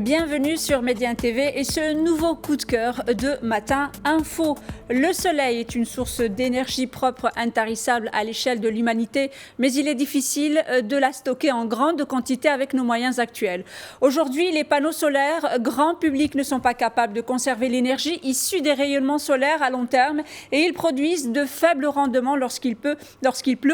Bienvenue sur Média TV et ce nouveau coup de cœur de Matin Info. Le soleil est une source d'énergie propre intarissable à l'échelle de l'humanité, mais il est difficile de la stocker en grande quantité avec nos moyens actuels. Aujourd'hui, les panneaux solaires grand public ne sont pas capables de conserver l'énergie issue des rayonnements solaires à long terme et ils produisent de faibles rendements lorsqu'il pleut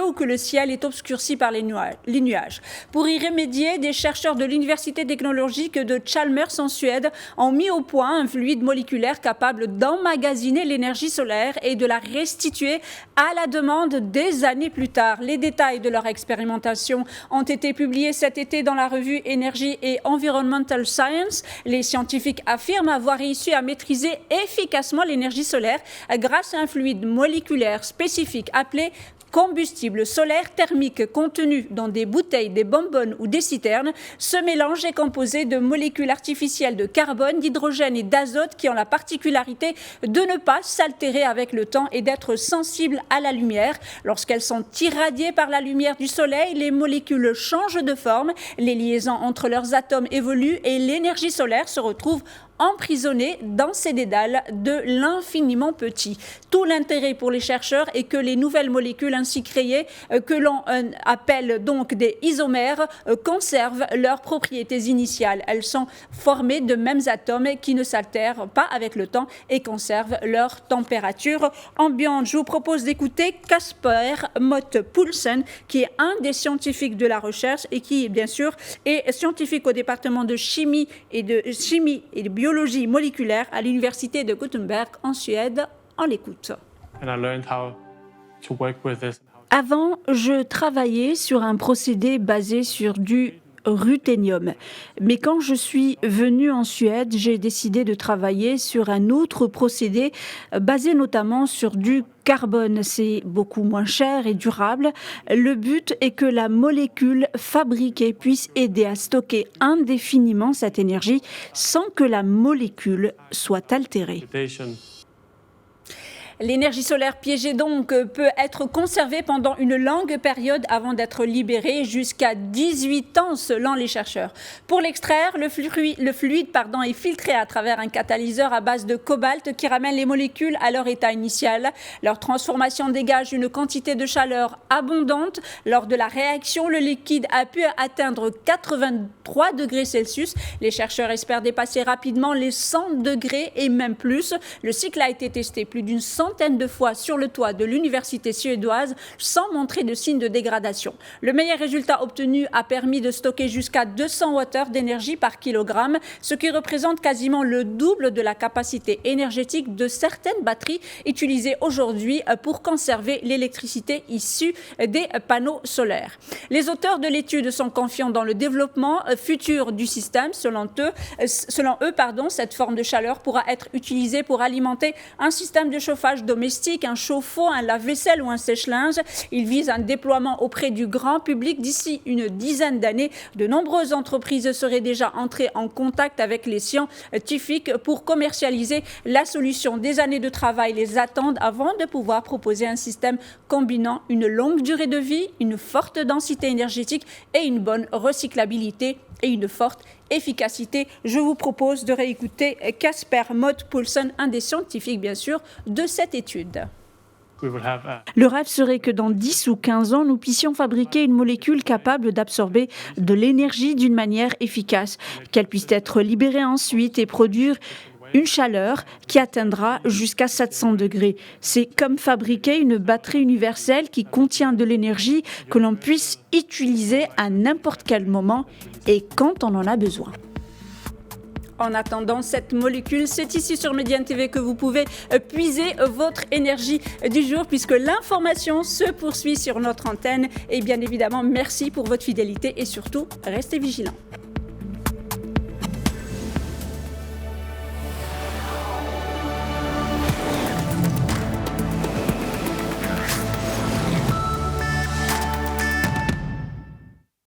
ou que le ciel est obscurci par les nuages. Pour y remédier, des chercheurs de l'Université technologique de Chalmers en Suède ont mis au point un fluide moléculaire capable d'emmagasiner l'énergie solaire et de la restituer à la demande des années plus tard. Les détails de leur expérimentation ont été publiés cet été dans la revue Energy et Environmental Science. Les scientifiques affirment avoir réussi à maîtriser efficacement l'énergie solaire grâce à un fluide moléculaire spécifique appelé combustible solaire thermique contenu dans des bouteilles, des bonbonnes ou des citernes. Ce mélange est composé de molécules artificielles de carbone, d'hydrogène et d'azote qui ont la particularité de ne pas s'altérer avec le temps et d'être sensibles à la lumière. Lorsqu'elles sont irradiées par la lumière du soleil, les molécules changent de forme, les liaisons entre leurs atomes évoluent et l'énergie solaire se retrouve emprisonnés dans ces dédales de l'infiniment petit. Tout l'intérêt pour les chercheurs est que les nouvelles molécules ainsi créées, que l'on appelle donc des isomères, conservent leurs propriétés initiales. Elles sont formées de mêmes atomes qui ne s'altèrent pas avec le temps et conservent leur température ambiante. Je vous propose d'écouter Casper Mott-Poulsen, qui est un des scientifiques de la recherche et qui, bien sûr, est scientifique au département de chimie et de biologie moléculaire à l'université de Gothenburg en Suède. On l'écoute. Avant, je travaillais sur un procédé basé sur du ruthénium. Mais quand je suis venue en Suède, j'ai décidé de travailler sur un autre procédé basé notamment sur du carbone. C'est beaucoup moins cher et durable. Le but est que la molécule fabriquée puisse aider à stocker indéfiniment cette énergie sans que la molécule soit altérée. L'énergie solaire piégée donc peut être conservée pendant une longue période avant d'être libérée, jusqu'à 18 ans selon les chercheurs. Pour l'extraire, le fluide est filtré à travers un catalyseur à base de cobalt qui ramène les molécules à leur état initial. Leur transformation dégage une quantité de chaleur abondante. Lors de la réaction, le liquide a pu atteindre 83 degrés Celsius. Les chercheurs espèrent dépasser rapidement les 100 degrés et même plus. Le cycle a été testé plus d'une centaine de fois sur le toit de l'université suédoise sans montrer de signes de dégradation. Le meilleur résultat obtenu a permis de stocker jusqu'à 200 Wh d'énergie par kilogramme, ce qui représente quasiment le double de la capacité énergétique de certaines batteries utilisées aujourd'hui pour conserver l'électricité issue des panneaux solaires. Les auteurs de l'étude sont confiants dans le développement futur du système. Selon eux, cette forme de chaleur pourra être utilisée pour alimenter un système de chauffage domestique, un chauffe-eau, un lave-vaisselle ou un sèche-linge. Il vise un déploiement auprès du grand public d'ici une dizaine d'années. De nombreuses entreprises seraient déjà entrées en contact avec les scientifiques pour commercialiser la solution. Des années de travail les attendent avant de pouvoir proposer un système combinant une longue durée de vie, une forte densité énergétique et une bonne recyclabilité et une forte efficacité. Je vous propose de réécouter Casper Mott-Poulsen, un des scientifiques bien sûr de cette étude. Le rêve serait que dans 10 ou 15 ans, nous puissions fabriquer une molécule capable d'absorber de l'énergie d'une manière efficace, qu'elle puisse être libérée ensuite et produire une chaleur qui atteindra jusqu'à 700 degrés. C'est comme fabriquer une batterie universelle qui contient de l'énergie que l'on puisse utiliser à n'importe quel moment et quand on en a besoin. En attendant cette molécule, c'est ici sur Média TV que vous pouvez puiser votre énergie du jour puisque l'information se poursuit sur notre antenne. Et bien évidemment, merci pour votre fidélité et surtout, restez vigilants.